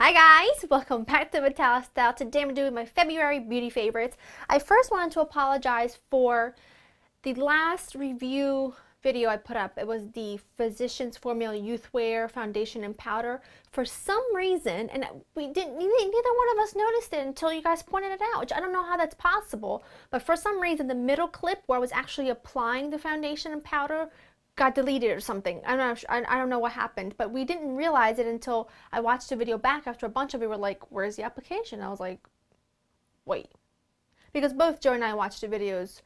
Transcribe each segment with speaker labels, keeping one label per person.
Speaker 1: Hi guys, welcome back to Vitale Style. Today I'm doing my February beauty favorites. I first wanted to apologize for the last review video I put up. It was the Physicians Formula Youth Wear Foundation and Powder. For some reason, and neither one of us noticed it until you guys pointed it out, which I don't know how that's possible, but for some reason the middle clip where I was actually applying the foundation and powder got deleted or something. I don't know what happened, but we didn't realize it until I watched the video back after a bunch of you were like, where's the application? I was like, wait. Because both Joe and I watched the videos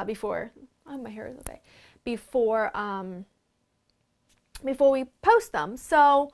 Speaker 1: before, oh, my hair is okay, before we post them. So,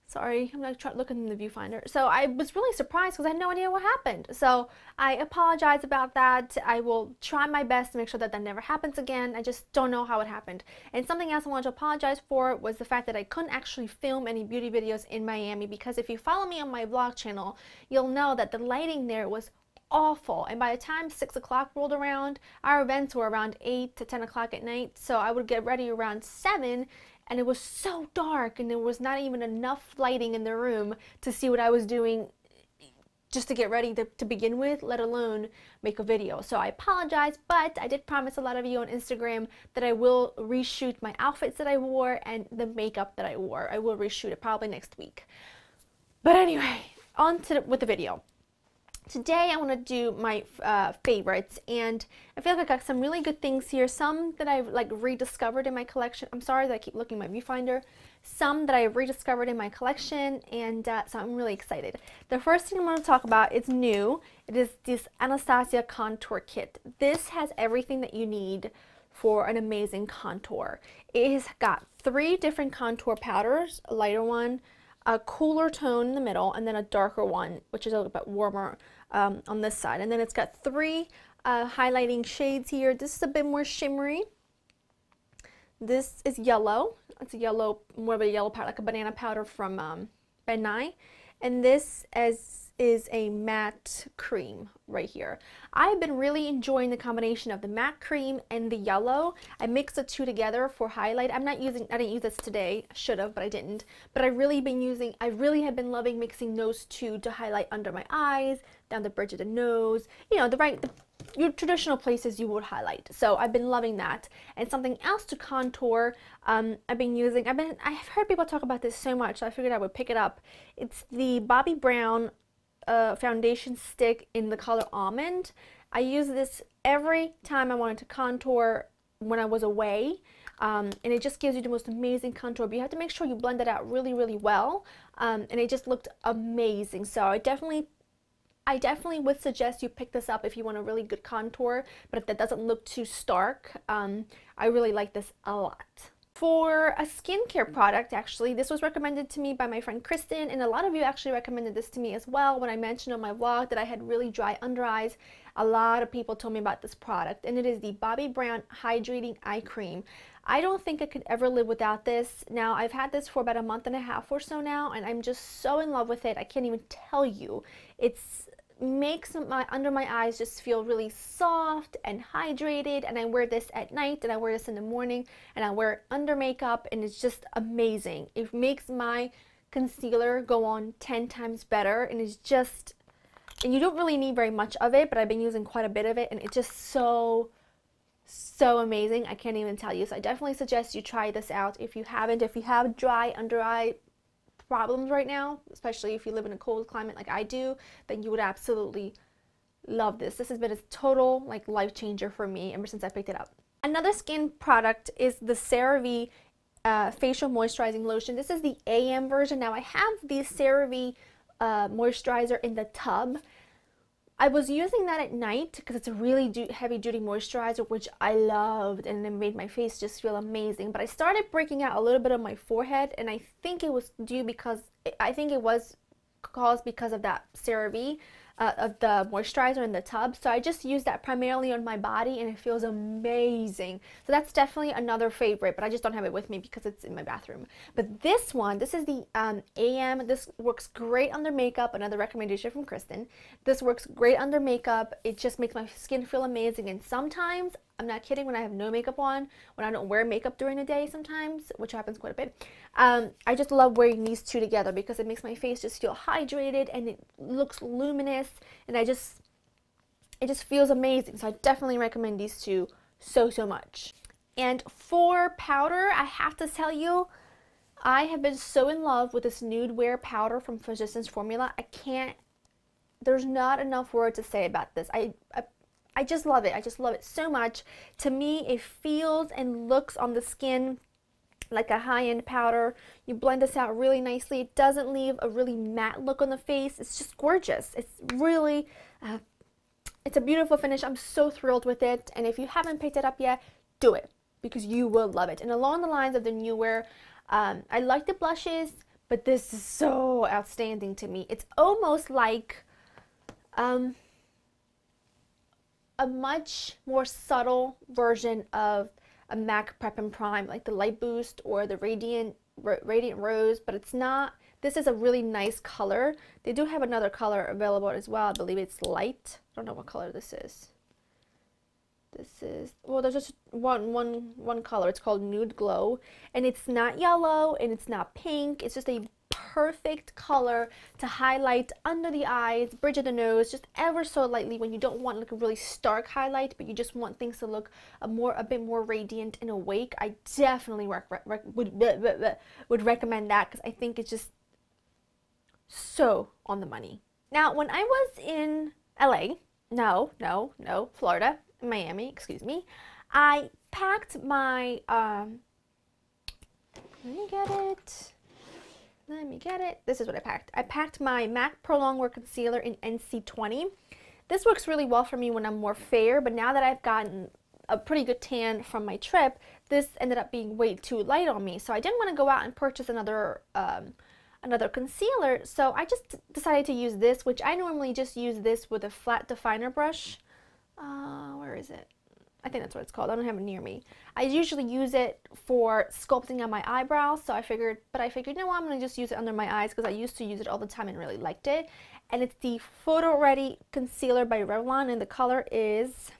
Speaker 1: sorry, I'm not looking in the viewfinder. So I was really surprised because I had no idea what happened. So I apologize about that. I will try my best to make sure that that never happens again. I just don't know how it happened. And something else I wanted to apologize for was the fact that I couldn't actually film any beauty videos in Miami, because if you follow me on my vlog channel, you'll know that the lighting there was awful. And by the time 6 o'clock rolled around, our events were around 8 to 10 o'clock at night. So I would get ready around 7. And it was so dark, and there was not even enough lighting in the room to see what I was doing just to get ready to begin with, let alone make a video. So I apologize, but I did promise a lot of you on Instagram that I will reshoot my outfits that I wore and the makeup that I wore. I will reshoot it probably next week. But anyway, on to with the video. Today I want to do my favorites, and I feel like I got some really good things here. Some that I've like rediscovered in my collection. I'm sorry that I keep looking at my viewfinder. Some that I've rediscovered in my collection, and so I'm really excited. The first thing I'm going to talk about is new. It is this Anastasia Contour Kit. This has everything that you need for an amazing contour. It has got 3 different contour powders, a lighter one, a cooler tone in the middle, and then a darker one, which is a little bit warmer on this side. And then it's got 3 highlighting shades here. This is a bit more shimmery. This is yellow. It's a yellow, more of a yellow powder, like a banana powder from Ben Nye. And this is a matte cream right here. I've been really enjoying the combination of the matte cream and the yellow. I mixed the 2 together for highlight. I didn't use this today. I should have, but I didn't. But I really have been loving mixing those 2 to highlight under my eyes, down the bridge of the nose, you know, your traditional places you would highlight. So I've been loving that. And something else to contour, I've heard people talk about this so much, so I figured I would pick it up. It's the Bobbi Brown foundation stick in the color Almond. I use this every time I wanted to contour when I was away, and it just gives you the most amazing contour, but you have to make sure you blend it out really, really well, and it just looked amazing. So I definitely would suggest you pick this up if you want a really good contour, but if that doesn't look too stark, I really like this a lot. For a skincare product, actually, this was recommended to me by my friend Kristen, and a lot of you actually recommended this to me as well. When I mentioned on my vlog that I had really dry under eyes, a lot of people told me about this product, and it is the Bobbi Brown Hydrating Eye Cream. I don't think I could ever live without this. Now, I've had this for about a month and a half or so now, and I'm just so in love with it. I can't even tell you. It makes under my eyes just feel really soft and hydrated, and I wear this at night, and I wear this in the morning, and I wear it under makeup, and it's just amazing. It makes my concealer go on 10 times better, and it's just, and you don't really need very much of it, but I've been using quite a bit of it, and it's just so amazing. I can't even tell you. So I definitely suggest you try this out if you haven't. If you have dry under eye problems right now, especially if you live in a cold climate like I do, then you would absolutely love this. This has been a total like life changer for me ever since I picked it up. Another skin product is the CeraVe facial moisturizing lotion. This is the AM version. Now I have the CeraVe moisturizer in the tub. I was using that at night because it's a really heavy duty moisturizer, which I loved, and it made my face just feel amazing. But I started breaking out a little bit of my forehead, and I think it was caused because of that CeraVe of the moisturizer in the tub. So I just use that primarily on my body, and it feels amazing. So that's definitely another favorite, but I just don't have it with me because it's in my bathroom. But this one, this is the AM. This works great under makeup. Another recommendation from Kristen. This works great under makeup. It just makes my skin feel amazing, and sometimes I'm not kidding, when I have no makeup on, when I don't wear makeup during the day sometimes, which happens quite a bit, I just love wearing these two together because it makes my face just feel hydrated and it looks luminous, and it just feels amazing. So I definitely recommend these two so much. And for powder, I have to tell you, I have been so in love with this Nude Wear powder from Physicians Formula. There's not enough words to say about this. I just love it. I just love it so much. To me, it feels and looks on the skin like a high-end powder. You blend this out really nicely. It doesn't leave a really matte look on the face. It's just gorgeous. It's really, it's a beautiful finish. I'm so thrilled with it. And if you haven't picked it up yet, do it because you will love it. And along the lines of the Nude Wear, I like the blushes, but this is so outstanding to me. It's almost like a much more subtle version of a MAC Prep and Prime, like the Light Boost or the Radiant Rose, but it's not. This is a really nice color. They do have another color available as well. I believe it's light. I don't know what color this is. This is, well, there's just one color. It's called Nude Glow, and it's not yellow and it's not pink. It's just a perfect color to highlight under the eyes, bridge of the nose, just ever so lightly when you don't want like a really stark highlight, but you just want things to look a bit more radiant and awake. I definitely would recommend that because I think it's just so on the money. Now, when I was in LA, Florida, Miami, excuse me, I packed my, let me get it. This is what I packed. I packed my MAC Pro Longwear Concealer in NC20. This works really well for me when I'm more fair, but now that I've gotten a pretty good tan from my trip, this ended up being way too light on me. So I didn't want to go out and purchase another concealer, so I just decided to use this, which I normally just use this with a flat definer brush. Where is it? I think that's what it's called. I don't have it near me. I usually use it for sculpting on my eyebrows, so I figured, no, I'm going to just use it under my eyes because I used to use it all the time and really liked it. And it's the Photoready Concealer by Revlon, and the color is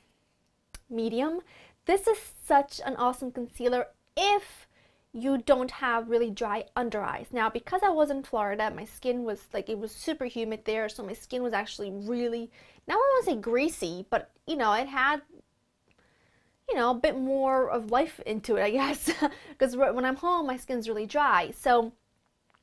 Speaker 1: medium. This is such an awesome concealer if you don't have really dry under eyes. Now, because I was in Florida, my skin was like, it was super humid there, so my skin was actually really, now I don't want to say greasy, but you know, it had, you know, a bit more of life into it, I guess, because when I'm home, my skin's really dry. So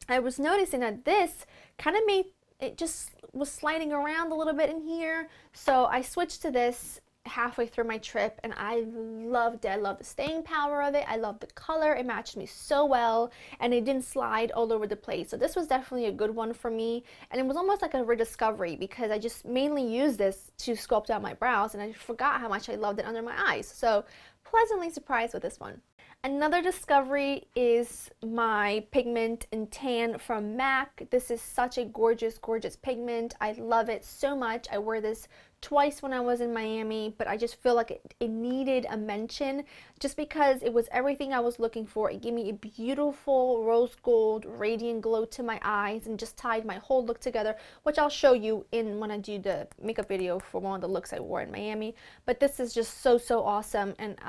Speaker 1: I was noticing that this kind of made, it just was sliding around a little bit in here. So I switched to this halfway through my trip, and I loved it. I love the staying power of it. I love the color. It matched me so well, and it didn't slide all over the place. So this was definitely a good one for me, and it was almost like a rediscovery because I just mainly used this to sculpt out my brows, and I forgot how much I loved it under my eyes. So pleasantly surprised with this one. Another discovery is my pigment and tan from MAC. This is such a gorgeous, gorgeous pigment. I love it so much. I wore this twice when I was in Miami, but I just feel like it needed a mention just because it was everything I was looking for. It gave me a beautiful rose gold radiant glow to my eyes and just tied my whole look together, which I'll show you in when I do the makeup video for one of the looks I wore in Miami. But this is just so awesome, and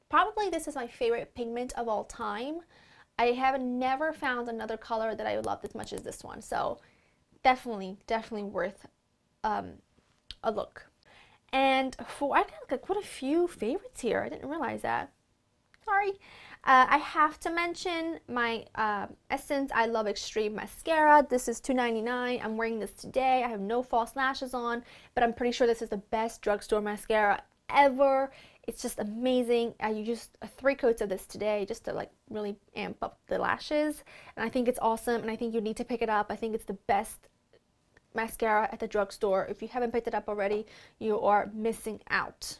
Speaker 1: probably this is my favorite pigment of all time. I have never found another color that I loved as much as this one, so definitely worth a look. And I got like quite a few favorites here. I didn't realize that. Sorry. I have to mention my Essence I Love Extreme Mascara. This is $2.99. I'm wearing this today. I have no false lashes on, but I'm pretty sure this is the best drugstore mascara ever. It's just amazing. I used 3 coats of this today just to like really amp up the lashes, and I think it's awesome, and I think you need to pick it up. I think it's the best mascara at the drugstore. If you haven't picked it up already, you are missing out.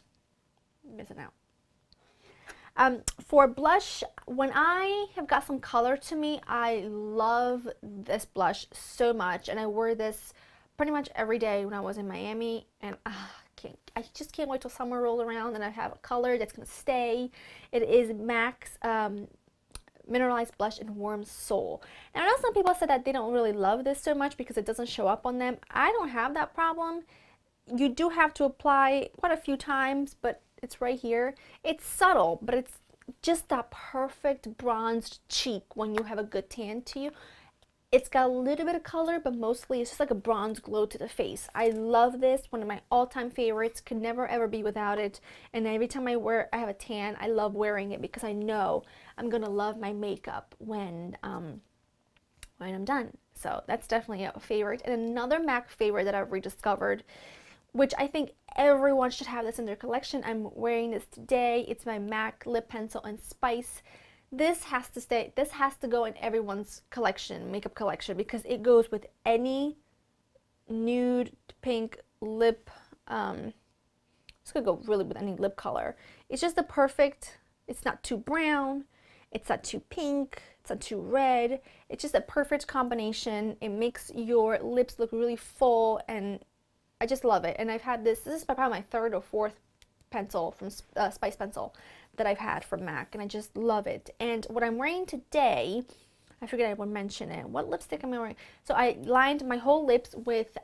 Speaker 1: For blush, when I have got some color to me, I love this blush so much, and I wore this pretty much every day when I was in Miami, and I just can't wait till summer roll around and I have a color that's gonna stay. It is MAC's Mineralized Blush in Warm Soul. Now, I know some people said that they don't really love this so much because it doesn't show up on them. I don't have that problem. You do have to apply quite a few times, but It's right here. It's subtle, but it's just that perfect bronzed cheek when you have a good tan to you. It's got a little bit of color, but mostly it's just like a bronze glow to the face. I love this. One of my all-time favorites. Could never ever be without it. And every time I have a tan, I love wearing it because I know I'm gonna love my makeup when I'm done. So that's definitely a favorite. And another MAC favorite that I've rediscovered, which I think everyone should have this in their collection. I'm wearing this today. It's my MAC lip pencil in Spice. This has to stay, this has to go in everyone's collection, makeup collection, because it goes with any nude pink lip, it's gonna go really with any lip color. It's just the perfect, it's not too brown, it's not too pink, it's not too red. It's just a perfect combination. It makes your lips look really full, and I just love it. And I've had this is probably my third or fourth pencil from Spice pencil that I've had from MAC, and I just love it. And what I'm wearing today, I figured I would mention it. What lipstick am I wearing? So I lined my whole lips with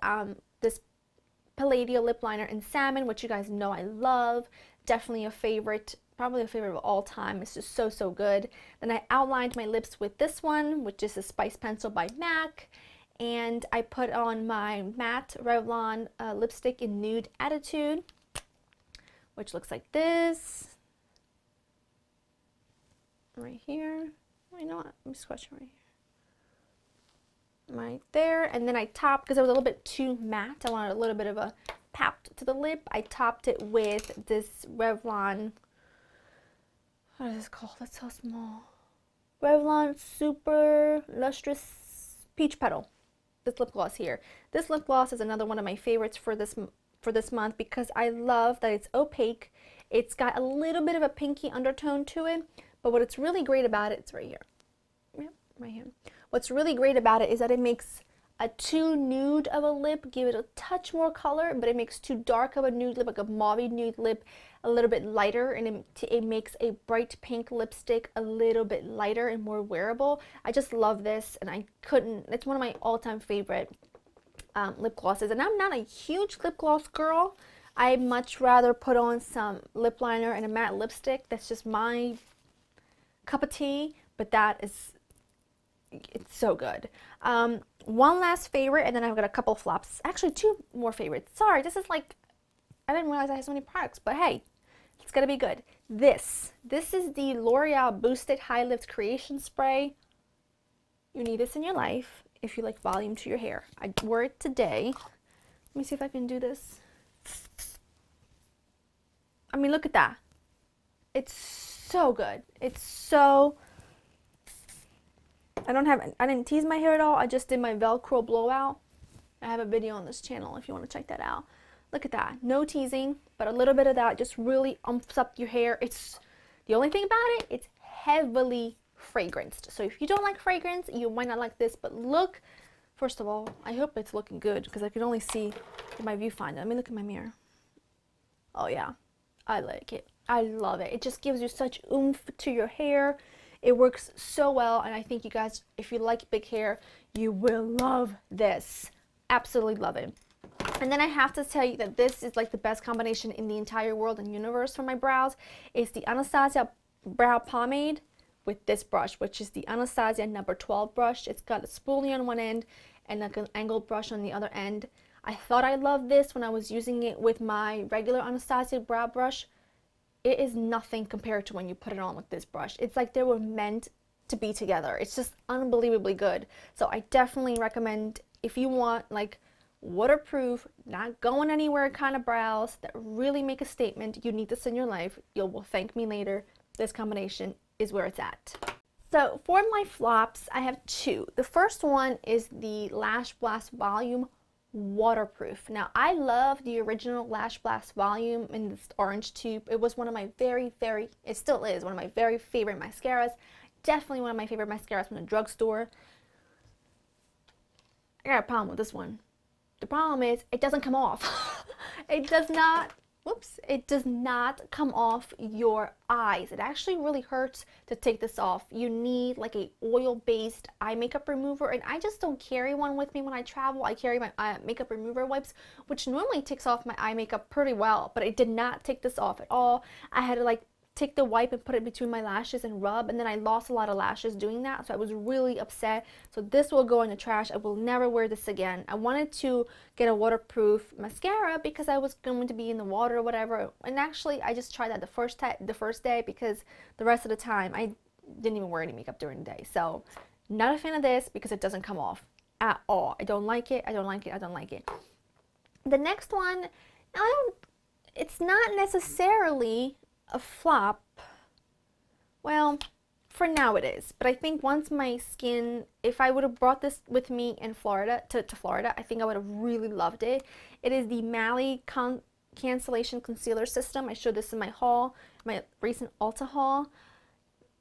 Speaker 1: this Palladio lip liner in Salmon, which you guys know I love. Definitely a favorite, probably a favorite of all time. It's just so, so good. Then I outlined my lips with this one, which is a Spice pencil by MAC. And I put on my matte Revlon lipstick in Nude Attitude, which looks like this. Right here. You know what? I'm scratching right here. Right there. And then I topped, because it was a little bit too matte, I wanted a little bit of a pout to the lip. I topped it with this Revlon, what is this called? It's so small. Revlon Super Lustrous Peach Petal. This lip gloss here. This lip gloss is another one of my favorites for this month because I love that it's opaque. It's got a little bit of a pinky undertone to it, but what's really great about it, it's right here. Yep, right here. What's really great about it is that it makes a too nude of a lip give it a touch more color, but it makes too dark of a nude lip, like a mauve nude lip, a little bit lighter, and it makes a bright pink lipstick a little bit lighter and more wearable. I just love this, and it's one of my all-time favorite lip glosses. And I'm not a huge lip gloss girl. I much rather put on some lip liner and a matte lipstick. That's just my cup of tea, but it's so good. One last favorite, and then I've got a couple flops. Actually, two more favorites. Sorry, this is like, I didn't realize I had so many products, but hey, it's gonna be good. This is the L'Oreal Boosted High Lift Creation Spray. You need this in your life if you like volume to your hair. I wore it today. Let me see if I can do this. I mean, look at that. It's so good. It's so, I didn't tease my hair at all. I just did my Velcro blowout. I have a video on this channel if you want to check that out. Look at that. No teasing, but a little bit of that just really umps up your hair. It's the only thing about it, it's heavily fragranced. So if you don't like fragrance, you might not like this, but look, first of all, I hope it's looking good because I can only see in my viewfinder. Let me look in my mirror. Oh yeah, I like it. I love it. It just gives you such oomph to your hair. It works so well, and I think you guys, if you like big hair, you will love this. Absolutely love it. And then I have to tell you that this is like the best combination in the entire world and universe for my brows. It's the Anastasia Brow Pomade with this brush, which is the Anastasia number 12 brush. It's got a spoolie on one end and like an angled brush on the other end. I thought I loved this when I was using it with my regular Anastasia brow brush. It is nothing compared to when you put it on with this brush. It's like they were meant to be together. It's just unbelievably good. So I definitely recommend, if you want like waterproof, not going anywhere kind of brows that really make a statement, you need this in your life. You will thank me later. This combination is where it's at. So for my flops, I have two. The first one is the Lash Blast Volume Waterproof. Now I love the original Lash Blast Volume in this orange tube. It was one of my it still is one of my very favorite mascaras. Definitely one of my favorite mascaras from the drugstore. I got a problem with this one. The problem is it doesn't come off. It does not whoops, it does not come off your eyes. It actually really hurts to take this off. You need like a oil-based eye makeup remover, and I just don't carry one with me when I travel. I carry my makeup remover wipes, which normally takes off my eye makeup pretty well, but it did not take this off at all. I had to like take the wipe and put it between my lashes and rub, and then I lost a lot of lashes doing that, so I was really upset. So this will go in the trash. I will never wear this again. I wanted to get a waterproof mascara because I was going to be in the water or whatever, and actually I just tried that the first day because the rest of the time I didn't even wear any makeup during the day. So not a fan of this because it doesn't come off at all. I don't like it. I don't like it. I don't like it. The next one, it's not necessarily a flop. Well, for now it is, but I think once my skin, if I would have brought this with me in Florida to Florida, I think I would have really loved it. It is the Mally Concellation Concealer System. I showed this in my haul, my recent Ulta haul.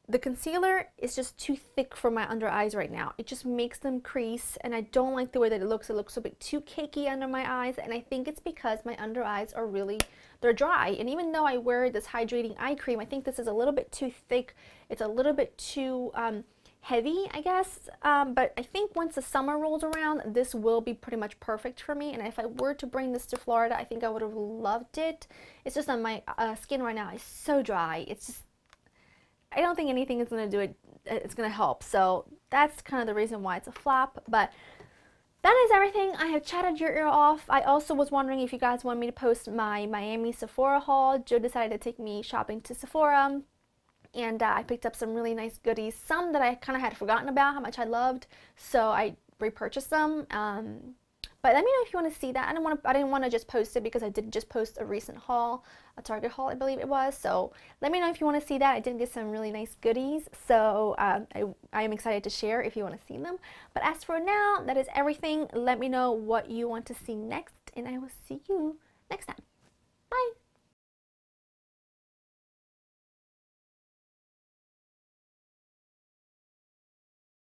Speaker 1: The concealer is just too thick for my under eyes right now. It just makes them crease, and I don't like the way that it looks. It looks a bit too cakey under my eyes, and I think it's because my under eyes are really, they're dry. And even though I wear this hydrating eye cream, I think this is a little bit too thick. It's a little bit too heavy, I guess. But I think once the summer rolls around, this will be pretty much perfect for me. And if I were to bring this to Florida, I think I would have loved it. It's just on my skin right now is so dry. It's just, I don't think anything is going to do it, it's going to help. So that's kind of the reason why it's a flop. But that is everything. I have chatted your ear off. I also was wondering if you guys want me to post my Miami Sephora haul. Joe decided to take me shopping to Sephora, and I picked up some really nice goodies. Some that I kind of had forgotten about how much I loved, so I repurchased them. But let me know if you want to see that. I didn't want to just post it because I did just post a recent haul, a Target haul, I believe it was. So let me know if you want to see that. I did get some really nice goodies, so I am excited to share if you want to see them. But as for now, that is everything. Let me know what you want to see next, and I will see you next time. Bye.